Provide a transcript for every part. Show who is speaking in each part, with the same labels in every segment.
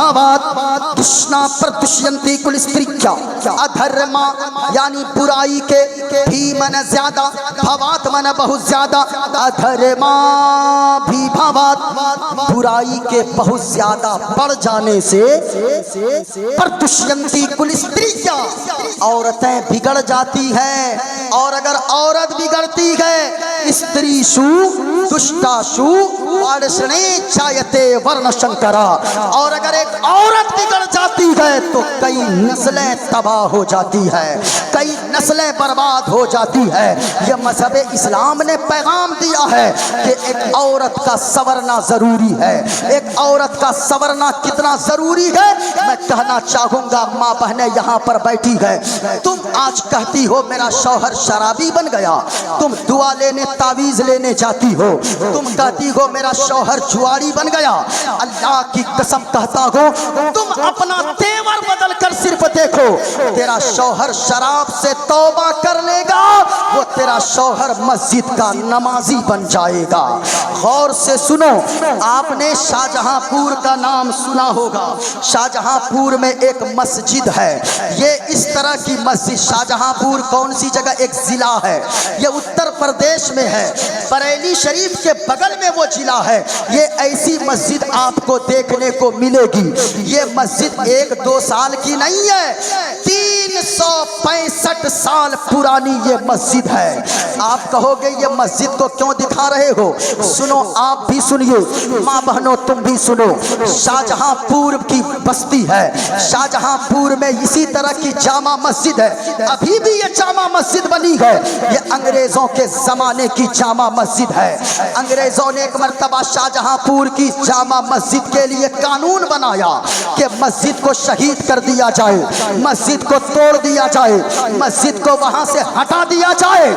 Speaker 1: भावात दुष्णा प्रदुष्यंती कुल स्त्रिया अधर्मा यानी बुराई के भी मन ज्यादा, भावात मन बहुत ज्यादा, अधर्मा भी भावात बुराई के बहुत ज्यादा बढ़ जाने से प्रदुष्यंती कुल स्त्रिया औरतें बिगड़ जाती हैं। और अगर औरत बिगड़ती है स्त्रीषु दुष्टाषु वर्षणे जायते वर्ण शंकरा, और अगर एक औरत बिगड़ जाती है तो कई नस्लें तबाह हो जाती है, कई नस्लें बर्बाद हो जाती है। यह मजहब इस्लाम ने पैगाम दिया है कि एक औरत का संवरना जरूरी है। एक औरत का संवरना कितना जरूरी है मैं कहना चाहूंगा। माँ बहनें यहाँ पर बैठी है, तुम आज कहती हो मेरा शौहर शराबी बन गया, तुम दुआ लेने तावीज लेने जाती हो, तुम कहती हो मेरा शौहर जुआरी बन गया। अल्लाह की कसम कहता हो तुम अपना तेवर बदल कर सिर्फ देखो, तेरा शौहर शराब से तौबा कर लेगा, वो तेरा शौहर मस्जिद का नमाजी बन जाएगा। गौर से सुनो, आपने शाहजहांपुर का नाम सुना होगा। शाहजहांपुर में एक मस्जिद है, ये इस तरह की मस्जिद, शाहजहांपुर कौन सी जगह, एक जिला है, ये उत्तर प्रदेश में है, बरेली शरीफ के बगल में वो जिला है। ये ऐसी मस्जिद आपको देखने को मिलेगी। ये मस्जिद 1-2 साल की नहीं है, 365 साल पुरानी ये मस्जिद है। आप कहोगे ये मस्जिद को क्यों दिखा रहे हो, सुनो, आप भी सुनिए, माँ बहनों तुम भी सुनो। शाहजहांपुर की बस्ती है, शाहजहांपुर में इसी तरह की जामा मस्जिद है, अभी भी ये जामा मस्जिद बनी है। ये अंग्रेजों के जमाने की जामा मस्जिद है। अंग्रेजों ने एक मर्तबा शाहजहांपुर की जामा मस्जिद के लिए कानून बनाया कि मस्जिद को शहीद कर दिया जाए, मस्जिद को तोड़ दिया जाए, मस्जिद को वहां से हटा दिया जाए।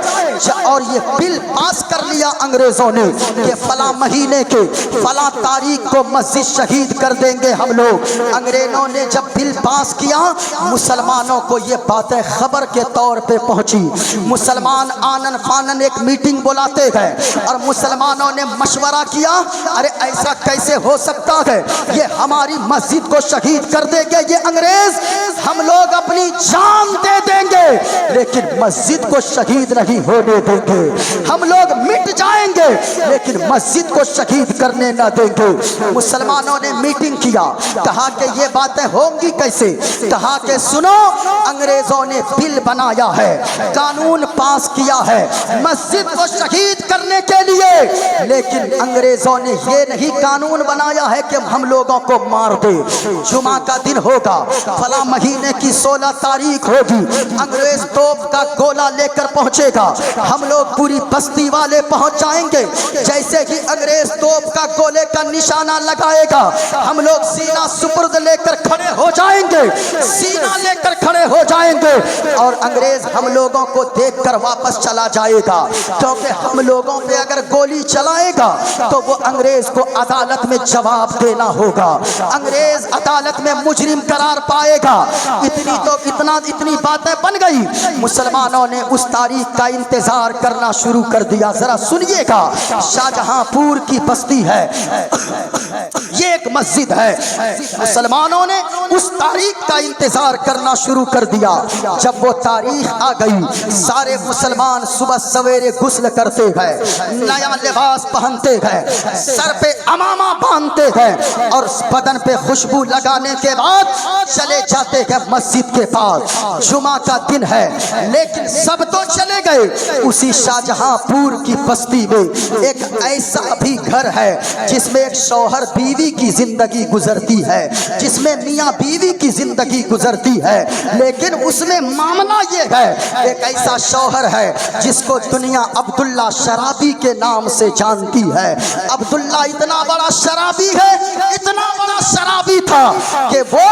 Speaker 1: और ये बिल पास कर लिया अंग्रेजों ने कि फला महीने के फला तारीख को मस्जिद शहीद कर देंगे हम लोग। अंग्रेजों ने जब बिल पास किया, मुसलमानों को ये बातें खबर के तौर पे पहुंची। मुसलमान आनन फानन एक मीटिंग बुलाते गए और मुसलमानों ने मशवरा किया, अरे ऐसा कैसे हो सकता है, ये हमारी मस्जिद को शहीद कर देंगे ये अंग्रेज, हम लोग अपनी जान दे देंगे लेकिन मस्जिद को शहीद नहीं होने देंगे, हम लोग मिट जाएंगे लेकिन मस्जिद को शहीद करने न देंगे। मुसलमानों ने मीटिंग किया, कहा कि ये बातें होंगी कैसे, कहा कि सुनो, अंग्रेजों ने बिल बनाया है, कानून पास किया है मस्जिद को शहीद करने के लिए, लेकिन अंग्रेजों ने ये नहीं कानून बनाया है कि हम लोगों को मार दे। जुमा का दिन होगा, फला महीने की 16 तारीख होगी, अंग्रेज तोप का गोला लेकर पहुंचेगा, हम लोग पूरी बस्ती वाले पहुंच जाएंगे। जैसे ही अंग्रेज तोप का गोले का निशाना लगाएगा, हम लोग सीना सुपुर्द लेकर खड़े हो जाएंगे, सीना लेकर खड़े हो जाएंगे और अंग्रेज हम लोगों को देखकर वापस चला जाएगा, क्योंकि हम लोगों पे अगर गोली चलाएगा तो वो अंग्रेज को अदालत में जवाब देना होगा, अंग्रेज अदालत में मुजरिम करार पाएगा। इतनी बातें बन गई। मुसलमानों ने उस तारीख का इंतजार करना शुरू कर दिया। जरा सुनिएगा, शाहजहांपुर की बस्ती है, ये एक मस्जिद है, मुसलमानों ने उस तारीख का इंतजार करना शुरू कर दिया। जब वो तारीख आ गई, सारे मुसलमान सुबह सवेरे गुस्ल करते हैं, नया लिबास पहनते हैं, सर पे अमामा बांधते हैं और बदन पे खुशबू लगाने के बाद चले जाते हैं मस्जिद के पास। जुमा का दिन है, लेकिन सब तो चले गए। उसी शाहजहांपुर की बस्ती में एक ऐसा भी घर है जिसमें एक शौहर बीवी की जिंदगी गुजरती है, जिसमें मियाँ बीवी की जिंदगी गुजरती है, लेकिन उसमें मामला ये है, एक ऐसा शौहर है जिसको दुनिया अब्दुल्ला शराबी के नाम से जानती है। अब्दुल्ला इतना बड़ा शराबी है, इतना बड़ा शराबी था कि वो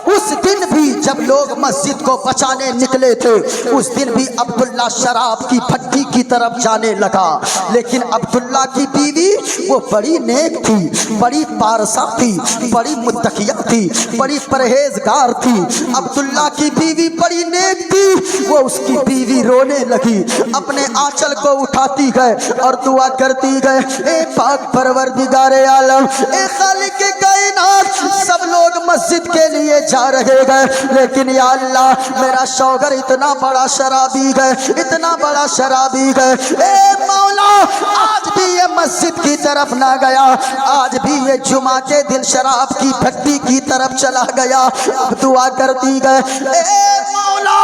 Speaker 1: उस दिन भी जब लोग मस्जिद को बचाने निकले थे, उस दिन भी अब्दुल्ला शराब की भट्टी की तरफ जाने लगा। लेकिन अब्दुल्ला की बीवी वो बड़ी नेक थी, बड़ी पारसा थी, बड़ी मुत्तकिया थी, बड़ी परहेजगार थी। अब्दुल्ला की बीवी बड़ी नेक थी, वो उसकी बीवी रोने लगी, अपने आंचल को उठाती गए और दुआ करती गए, ए पाक परवरदिगारे आलम, ए खालिक कायनात, सब लोग مسجد کے لیے جا رہے گئے، لیکن یا اللہ میرا شوہر اتنا بڑا شرابی ہے، اتنا بڑا شرابی ہے، اے مولا آج بھی یہ مسجد کی طرف نہ گیا، آج بھی یہ جمعہ کے دن شراب کی بھٹی کی طرف چلا گیا۔ اب دعا کرتی گئے، اے مولا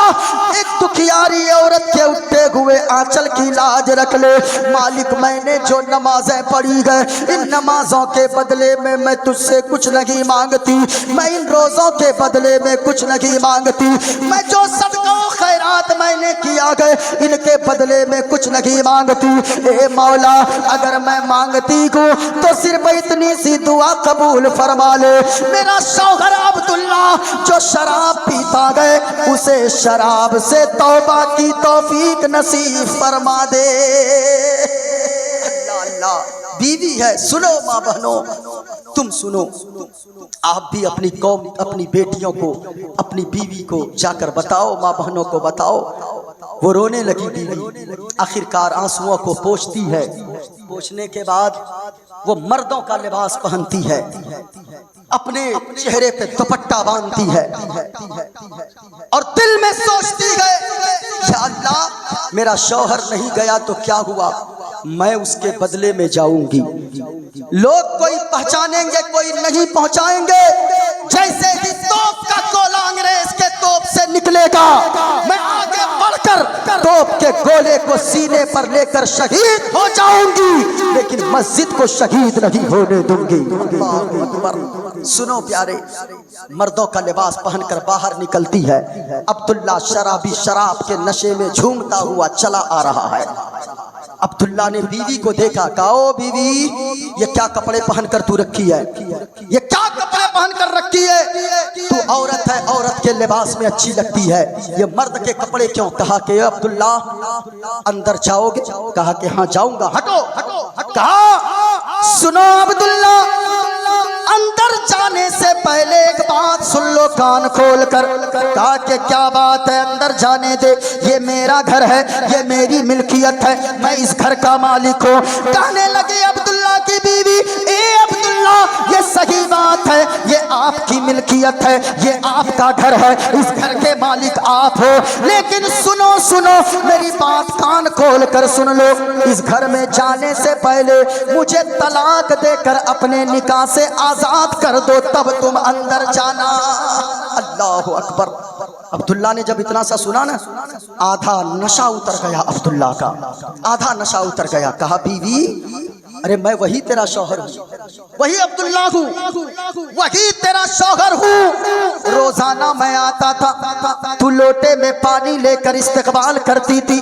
Speaker 1: ایک دکھیاری عورت کے اٹھے ہوئے آنچل کی لاج رکھ لے، مالک میں نے جو نمازیں پڑھی گئے ان نمازوں کے بدلے میں تجھ سے کچھ نہیں مانگتی، میں ان روزوں کے بدلے میں کچھ نہیں مانگتی، میں جو صدقہ و خیرات میں نے کیا گئے ان کے بدلے میں کچھ نہیں مانگتی، اے مولا اگر میں مانگتی ہوں تو صرف اتنی سی دعا قبول فرما لے، میرا شوہر عبداللہ جو شراب پیتا گئے اسے شراب سے توبہ کی توفیق نصیب فرما دے۔ اللہ اللہ، بیوی ہے، سنو ماں بہنوں، تم سنو، آپ بھی اپنی قوم، اپنی بیٹیوں کو، اپنی بیوی کو جا کر بتاؤ، ماں بہنوں کو بتاؤ۔ وہ رونے لگی بیوی، آخرکار آنسوؤں کو پوچھتی ہے، پوچھنے کے بعد وہ مردوں کا لباس پہنتی ہے، اپنے چہرے پہ دوپٹہ باندھتی ہے اور دل میں سوچتی ہے یا اللہ میرا شوہر نہیں گیا تو کیا ہوا، میں اس کے بدلے میں جاؤں گی، لوگ کوئی پہچانیں گے کوئی نہیں پہنچائیں گے، جیسے ہی توپ کا گولہ انگریز کے توپ سے نکلے گا میں آگے بڑھ کر توپ کے گولے کو سینے پر لے کر شہید ہو جاؤں گی، لیکن مسجد کو شہید نہیں ہونے دوں گی۔ اللہ اکبر۔ سنو پیارے، مردوں کا لباس پہن کر باہر نکلتی ہے، عبداللہ شرابی شراب کے نشے میں جھومتا ہوا چلا آ رہا ہے۔ عبداللہ نے بیوی کو دیکھا، کہا او بیوی یہ کیا کپڑے پہن کر تو رکھی ہے، یہ کیا کپڑے پہن کر رکھی ہے، تو عورت ہے، عورت کے لباس میں اچھی لگتی ہے، یہ مرد کے کپڑے کیوں؟ کہا کہ عبداللہ اندر جاؤ گے؟ کہا کہ ہاں جاؤں گا۔ ہٹو، کہا سنو عبداللہ اندر جانے سے پہلے ایک بات سن لو کان کھول کر۔ کہا کہ کیا بات ہے؟ اندر جانے دے، یہ میرا گھر ہے، یہ میری ملکیت ہے، میں اس گھر کا مالک ہوں۔ کہنے لگے عبداللہ کی بیوی، اے عبداللہ یہ صحیح بات ہے، یہ آپ کی ملکیت ہے، یہ آپ کا گھر ہے، اس گھر کے مالک آپ ہو، لیکن سنو سنو میری بات کان کھول کر سن لو، اس گھر میں جانے سے پہلے مجھے طلاق دے کر اپنے نکاح سے آزاد کر دو تب تم اندر جانا۔ اللہ اکبر۔ عبداللہ نے جب اتنا سا سنا نا، آدھا نشہ اتر گیا عبداللہ کا، آدھا نشہ اتر گیا۔ کہا بیوی ارے میں وہی تیرا شوہر ہوں، وہی عبداللہ ہوں، وہی تیرا شوہر ہوں، روزانہ میں آتا تھا، تو لوٹے میں پانی لے کر استقبال کرتی تھی،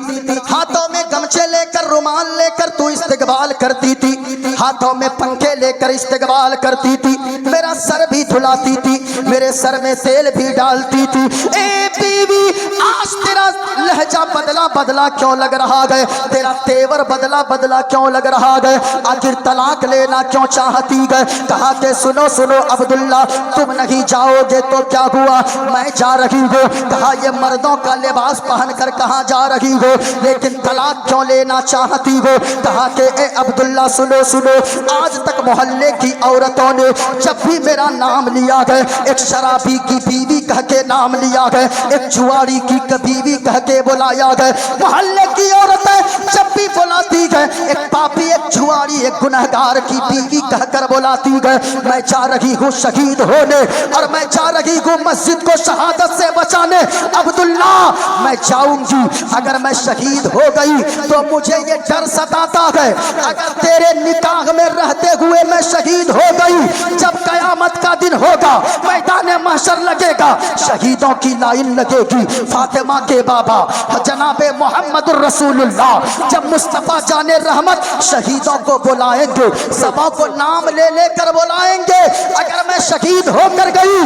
Speaker 1: ہاتھوں میں گمچے لے کر رومال لے کر تو استقبال کرتی تھی، ہاتھوں میں پنکھے لے کر استقبال کرتی تھی، میرا سر بھی دھلاتی تھی، میرے سر میں تیل بھی ڈالتی تھی۔ اے بیوی آج تیرا لہجہ بدلا بدلا کیوں لگ رہا ہے، تیرا تیور بدلا بدلا کیوں لگ رہا ہے، آخر طلاق لینا کیوں چاہتی ہے؟ کہا کہ سنو سنو عبداللہ تم نہیں جاؤ گے تو کیا ہوا، میں جا رہی ہوں۔ کہا یہ مردوں کا لباس پہن کر کہاں جا رہی ہو، لیکن طلاق کیوں لینا چاہتی ہو؟ کہا کہ اے عبداللہ سنو سنو، آج تک محلے کی عورتوں نے جب بھی میرا نام لیا ہے، ایک شرابی کی بیوی کہہ کے نام لیا ہے، ایک جواری کی بیوی کہہ کے بلایا ہے، محلے کی عورتیں جب بھی بلاتی ہے، ایک پاپی ایک جواری ایک گنہگار کی بیوی کہہ کر بلاتی ہے، میں جا رہی ہوں شہید ہونے اور میں جا رہی ہوں مسجد کو شہادت سے بچانے۔ عبداللہ میں جاؤں گی، اگر میں شہید ہو گئی تو مجھے یہ ڈر ستاتا ہے اگر تیرے نکاح میں رہتے ہوئے میں شہید ہو گئی، جب قیامت کا دن ہوگا میدان محشر لگے گا، شہیدوں کی لائن لگے گی، فاطمہ کے بابا جناب محمد الرسول اللہ جب مصطفیٰ جان رحمت شہیدوں کو بلائیں گے، سبوں کو نام لے لے کر بلائیں گے، اگر میں شہید ہو کر گئی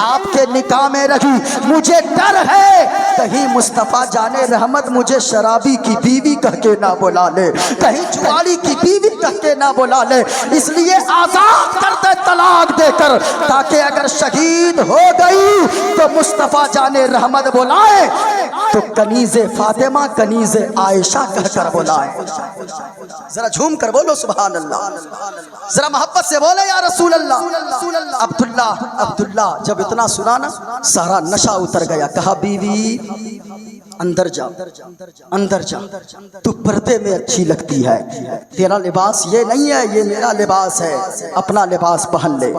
Speaker 1: آپ کے نکاح میں رہی، مجھے ڈر ہے کہیں مصطفیٰ جان رحمت مجھے شرابی کی بیوی کہہ کے نہ بلا لے، کہیں جواری کی بیوی کہہ کے نہ بلا لے، اس لیے آزاد کر دے طلاق دے کر، تاکہ اگر شہید ہو گئی تو مصطفیٰ جان رحمت بلائے تو تو کنیز فاطمہ کنیز عائشہ کہہ کر بلائیں. ذرا جھوم کر بولو سبحان اللہ, ذرا محبت سے بولے یا رسول اللہ. عبداللہ جب اتنا سنا نا سارا نشہ اتر گیا. کہا بیوی اندر جا, اندر جا, تو پردے میں اچھی لگتی ہے, تیرا لباس یہ نہیں ہے, یہ میرا لباس ہے, اپنا لباس پہن لے.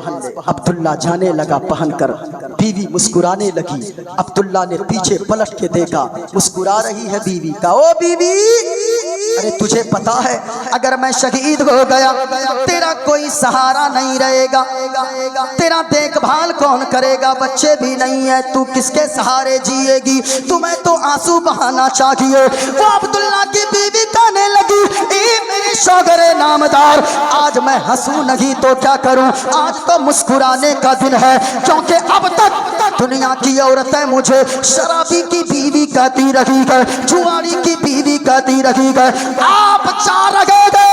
Speaker 1: عبداللہ جانے لگا پہن کر, بیوی مسکرانے لگی. عبداللہ نے پیچھے پلٹ کے دیکھا, مسکرا رہی ہے بیوی. کہا او بیوی, ارے تجھے پتا ہے اگر میں شہید ہو گیا تیرا کوئی سہارا نہیں رہے گا, تیرا دیکھ بھال کون کرے گا, بچے بھی نہیں ہے, تو کس کے سہارے جیے گی, تمہیں تو آنسو بہانا چاہیے. وہ عبداللہ کی بیوی کہنے لگی اے میرے شوہر نامدار, آج میں ہنسوں نہیں تو کیا کروں, آج تو مسکرانے کا دن ہے, کیونکہ اب تک دنیا کی عورتیں مجھے شرابی کی بیوی کہتی رہی ہے, جواری کی بیوی کہتی رہی ہے. آپ چاہ رہے گے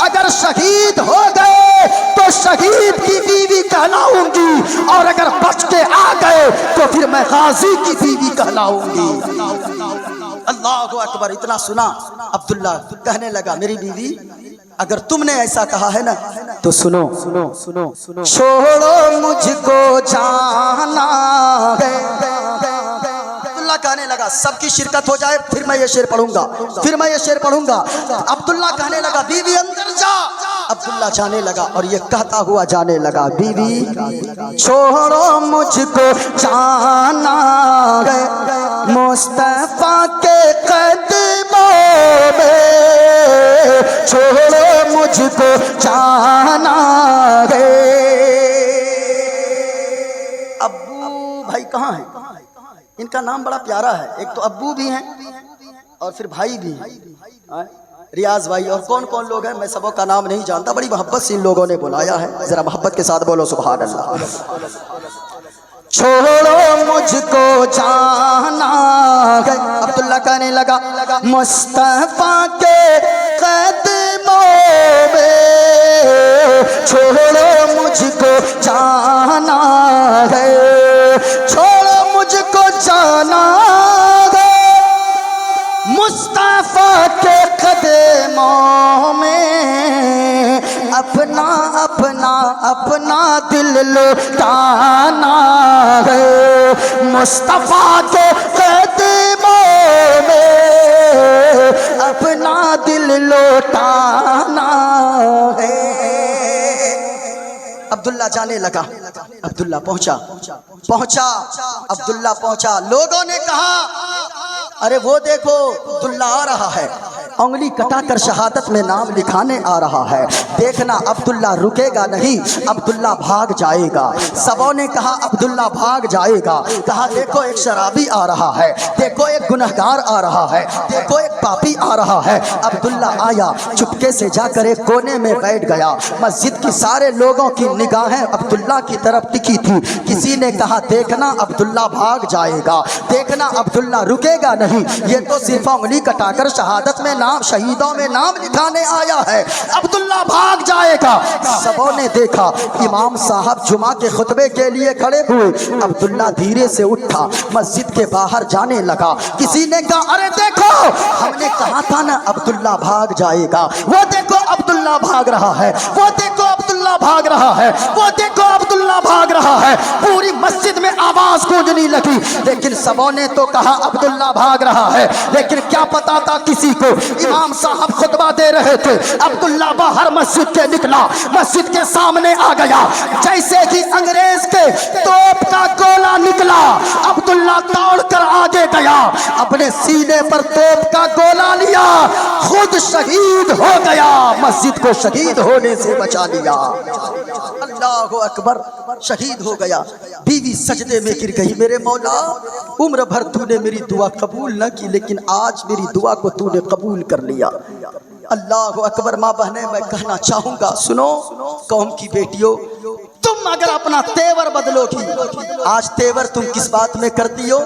Speaker 1: اگر شہید ہو گئے تو شہید کی بیوی کہلاؤں گی, اور اگر بچ کے آ گئے تو پھر میں غازی کی بیوی کہلاؤں گی. اللہ اکبر. اتنا سنا عبداللہ کہنے لگا میری بیوی اگر تم نے ایسا کہا ہے نا تو سنو, چھوڑو مجھ کو جانا ہے. کہنے لگا سب کی شرکت ہو جائے پھر میں یہ شعر پڑھوں گا, پھر میں یہ شعر پڑھوں گا. عبداللہ کہنے لگا بیوی اندر جا. عبداللہ جانے لگا اور یہ کہتا ہوا جانے لگا بیوی چھوڑو مجھ کو جانا ہے مصطفیٰ کے قدموں میں, چھوڑو مجھ کو جانا ہے. ابو بھائی کہاں ہیں؟ ان کا نام بڑا پیارا ہے, ایک تو ابو بھی ہیں اور پھر بھائی بھی ہیں, ریاض بھائی, اور کون کون لوگ ہیں میں سبوں کا نام نہیں جانتا. بڑی محبت سے ان لوگوں نے بلایا ہے, ذرا محبت کے ساتھ بولو سبحان اللہ. چھوڑو مجھ کو جانا ہے. عبداللہ کہنے لگا مصطفیٰ کے قدموں میں, چھوڑو مجھ کو جانا ہے, چھوڑو مجھ کو جانا ہے مصطفیٰ کے قدموں میں, اپنا اپنا اپنا دل لوٹانا ہے مصطفیٰ کے قدموں میں, اپنا دل لوٹانا ہے. عبداللہ جانے لگا, عبداللہ پہنچا, عبداللہ پہنچا. لوگوں نے کہا ارے وہ دیکھو عبداللہ آ رہا ہے, انگلی کٹا کر شہادت میں نام لکھانے آ رہا ہے. دیکھنا عبداللہ رکے گا نہیں, عبداللہ بھاگ جائے گا. سبوں نے کہا عبداللہ بھاگ جائے گا. کہا دیکھو ایک شرابی آ رہا ہے, دیکھو ایک گنہگار آ رہا ہے, دیکھو ایک پاپی آ رہا ہے. عبداللہ آیا, چپکے سے جا کر ایک کونے میں بیٹھ گیا. مسجد کی سارے لوگوں کی نگاہیں عبداللہ کی طرف ٹکی تھی. کسی نے کہا دیکھنا عبداللہ بھاگ جائے گا, دیکھنا عبداللہ رکے گا نہیں, یہ تو صرف انگلی کٹا کر شہادت میں نام, شہیدوں میں نام لکھانے آیا ہے, عبداللہ بھاگ جائے گا. سبوں نے دیکھا امام صاحب جمعہ کے خطبے کے لیے کھڑے ہوئے. عبداللہ دھیرے سے اٹھا, مسجد کے باہر جانے لگا. کسی نے کہا ارے دیکھو ہم نے کہا تھا نا عبداللہ بھاگ جائے گا, وہ دیکھو عبداللہ بھاگ رہا ہے, وہ دیکھو عبداللہ بھاگ رہا ہے, وہ دیکھو عبداللہ بھاگ رہا ہے. پوری مسجد میں آواز گونجنے لگی, لیکن سبوں نے تو کہا عبداللہ بھاگ رہا ہے, لیکن کیا پتا تھا کسی کو. امام صاحب خطبہ دے رہے تھے, عبداللہ باہر مسجد کے نکلا, مسجد کے سامنے آ گیا. جیسے ہی انگریز کے توپ کا گولا نکلا, عبداللہ دوڑ کر آگے گیا, اپنے سینے پر توپ کا گولا لیا, خود شہید ہو گیا, مسجد کو شہید ہونے سے بچا لیا. اللہ اکبر, شہید ہو گیا. بیوی سجدے میں گر گئی, میرے مولا عمر بھر تو نے میری دعا قبول نہ کی, لیکن آج میری دعا کو تو نے قبول کر لیا. اللہ اکبر. ماں بہنیں میں کہنا چاہوں گا, سنو قوم کی بیٹیوں, تم اگر اپنا تیور بدلو گی, آج تیور تم کس بات میں کرتی ہو,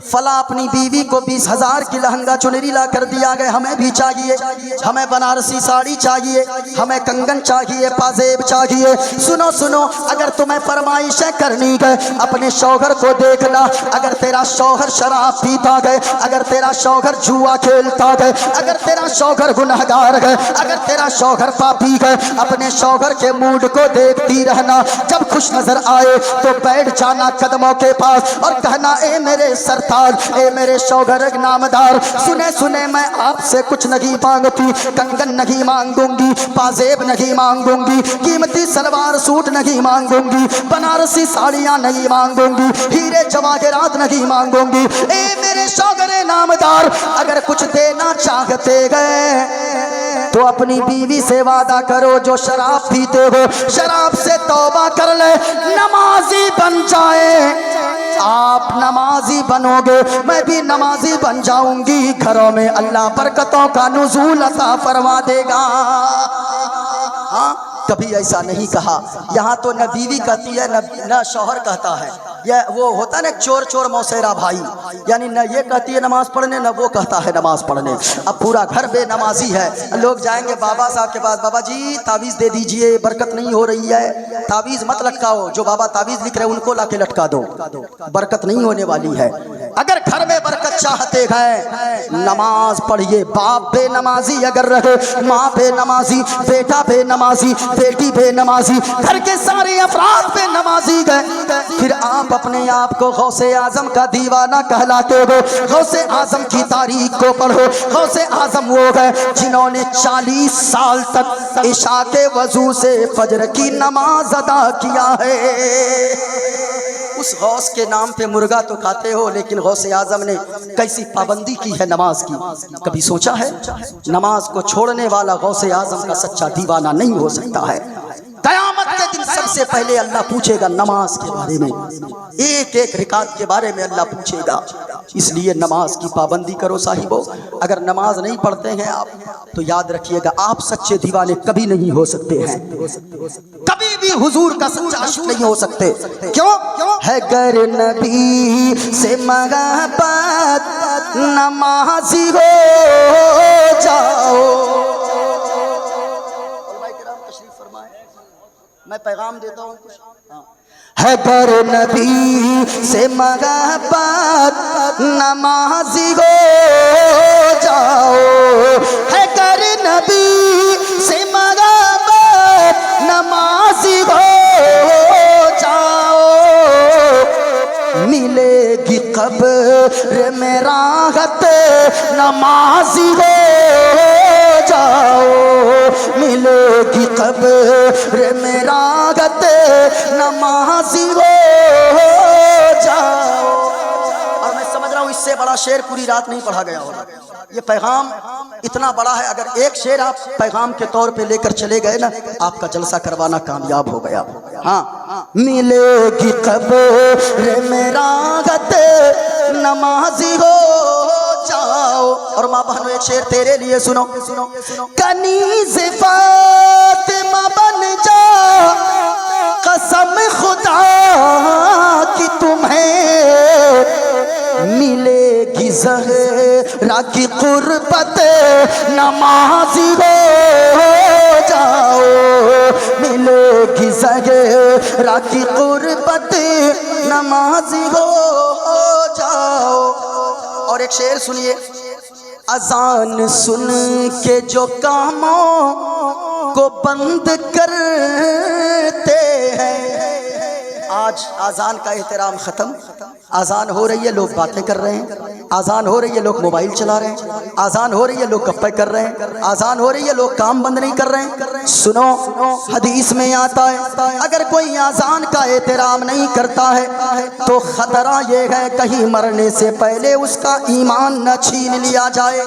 Speaker 1: फला अपनी बीवी को 20,000 की लहंगा चुनरी ला कर दिया गया, हमें भी चाहिए, हमें बनारसी साड़ी चाहिए, हमें कंगन चाहिए, पाजेब चाहिए। सुनो सुनो, अगर तुम्हें फरमाइशें करनी गए अपने शौहर को देखना, अगर तेरा शौहर शराब पीता गए, अगर तेरा शौहर जुआ खेलता गए, अगर तेरा शौहर गुनहगार गए, अगर तेरा शौहर पापी गए, अपने शौहर के मूड को देखती रहना। जब खुश नजर आए तो बैठ जाना कदमों के पास और कहना, ए मेरे सरताज, ए मेरे शौहर नामदार, सुने सुने मैं आपसे कुछ नहीं मांगती, कंगन नहीं मांगूंगी, पाजेब नहीं मांगूंगी, कीमती सलवार सूट नहीं मांगूंगी, बनारसी साड़ियां नहीं मांगूंगी, हीरे जवाहरात नहीं मांगूंगी। ए मेरे शौहर नामदार, अगर कुछ देना चाहते गए तो अपनी बीवी से वादा करो, जो शराब पीते हो शराब से तौबा कर ले, नमाजी बन जाए। आप नमाजी बनोगे, मैं भी नमाजी बन जाऊंगी, घरों में अल्लाह बरकतों का नुज़ूल अता फरमा देगा। हाँ, कभी ऐसा नहीं कहा। यहाँ तो न बीवी कहती है न शौहर कहता है, यह वो होता है ना चोर चोर मौसेरा भाई, यानी न ये कहती है नमाज पढ़ने न वो कहता है नमाज पढ़ने। अब पूरा घर बेनमाजी है, लोग जाएंगे बाबा साहब के पास, बाबा जी तावीज़ दे दीजिए, बरकत नहीं हो रही है। तावीज़ मत लटकाओ, जो बाबा तावीज़ लिख रहे हैं उनको लाके लटका दो, बरकत नहीं होने वाली है। अगर घर में बरकत चाहते हैं नमाज पढ़िए। बाप बेनमाजी अगर रहे, माँ बेनमाजी, बेटा बेनमाजी, बेटी बेनमाजी, घर के सारे अफराद बेनमाजी गए, फिर आप अपने आप को गौसे आजम का दीवाना कहलाते हो। गौसे आजम की तारीख को पढ़ो। गौसे आजम वो गए जिन्होंने 40 साल तक इशा के वजू से फजर की नमाज अदा किया है। उस गौस के नाम पे मुर्गा तो खाते हो, लेकिन गौसे आजम ने कैसी पाबंदी की है नमाज की, कभी सोचा है? नमाज को छोड़ने वाला गौसे आजम का सच्चा दीवाना नहीं हो सकता है। क़यामत के दिन सबसे पहले अल्लाह पूछेगा नमाज के बारे में, एक एक रिकात के बारे में अल्लाह पूछेगा। इसलिए नमाज की पाबंदी करो साहिबो। अगर नमाज नहीं पढ़ते हैं आप तो याद रखिएगा आप सच्चे दीवाने कभी नहीं हो सकते हैं, कभी भी हुजूर का सच्चा आशिक नहीं हो सकते। क्यों? है गर नबी से महब्बत नमाजी हो जाओ। मैं पैगाम देता हूँ। है गर नबी से महब्बत नमाजी हो जाओ, है गर नबी से महब्बत नमाजी हो जाओ, मिलेगी कब्र में राहत नमाजी हो जाओ, मिलेगी कब्र में राहत नमाजी हो जाओ। और मैं समझ रहा हूँ इससे बड़ा शेर पूरी रात नहीं पढ़ा गया होगा। ये पैगाम इतना बड़ा है, अगर एक शेर आप पैगाम के तौर पे लेकर चले गए ना, आपका जलसा करवाना कामयाब हो गया। हाँ, मिलेगी कब्र में राहत नमाजी हो जाओ। और माँ बहनों एक शेर तेरे लिए सुनो, कनीज़ फातिमा बन जा, कसम खुदा की तुम्हें मिलेगी ज़हरा की कुर्बत नमाजी हो जाओ, मिलेगी ज़हरा की कुर्बत नमाजी हो जाओ। और एक शेर सुनिए, अजान सुन के जो कामों को बंद करते हैं, आज आज़ान का एहतराम ख़त्म। आज़ान हो रही है लोग बातें कर रहे हैं, आज़ान हो रही है लोग मोबाइल चला रहे हैं, आज़ान हो रही है लोग गप्पे कर रहे हैं, आज़ान हो रही है लोग काम बंद नहीं कर रहे हैं। सुनो, हदीस में आता है अगर कोई आज़ान का एहतराम नहीं करता है तो खतरा ये है कहीं मरने से पहले उसका ईमान न छीन लिया जाए।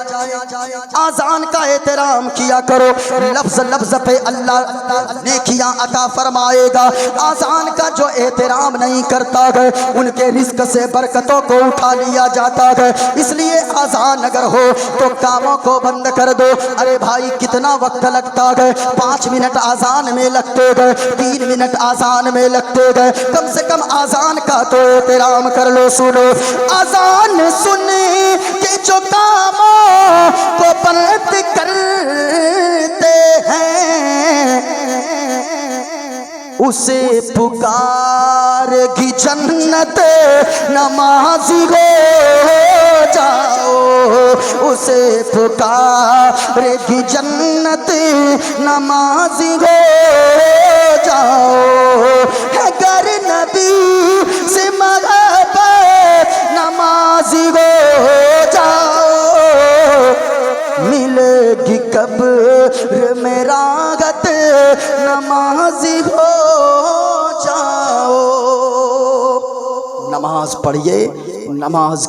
Speaker 1: आज़ान का एहतराम किया करो, लफ्ज़ लफ्ज़ पे अल्लाह नेकियां अता फरमाएगा। आज़ान का जो एहतराम नहीं करता है उनके रिस्क से बरकतों को उठा लिया जाता है। इसलिए आज़ान अगर हो तो कामों को बंद कर दो। अरे भाई कितना वक्त लगता है, 5 منٹ آزان میں لگتے گئے, 3 منٹ آزان میں لگتے گئے, کم سے کم آزان کا تو احترام کر لو. سنو آزان سن کے جو کاموں کو بند کرتے ہیں اسے پکار گی جنت نمازی ہو جاؤ, اسے پکار گی جنت نمازی ہو جاؤ. اگر نبی سے محبت نمازی ہو جاؤ, ملے گی قبر میں راحت نمازی ہو جاؤ. نماز پڑھیے, نماز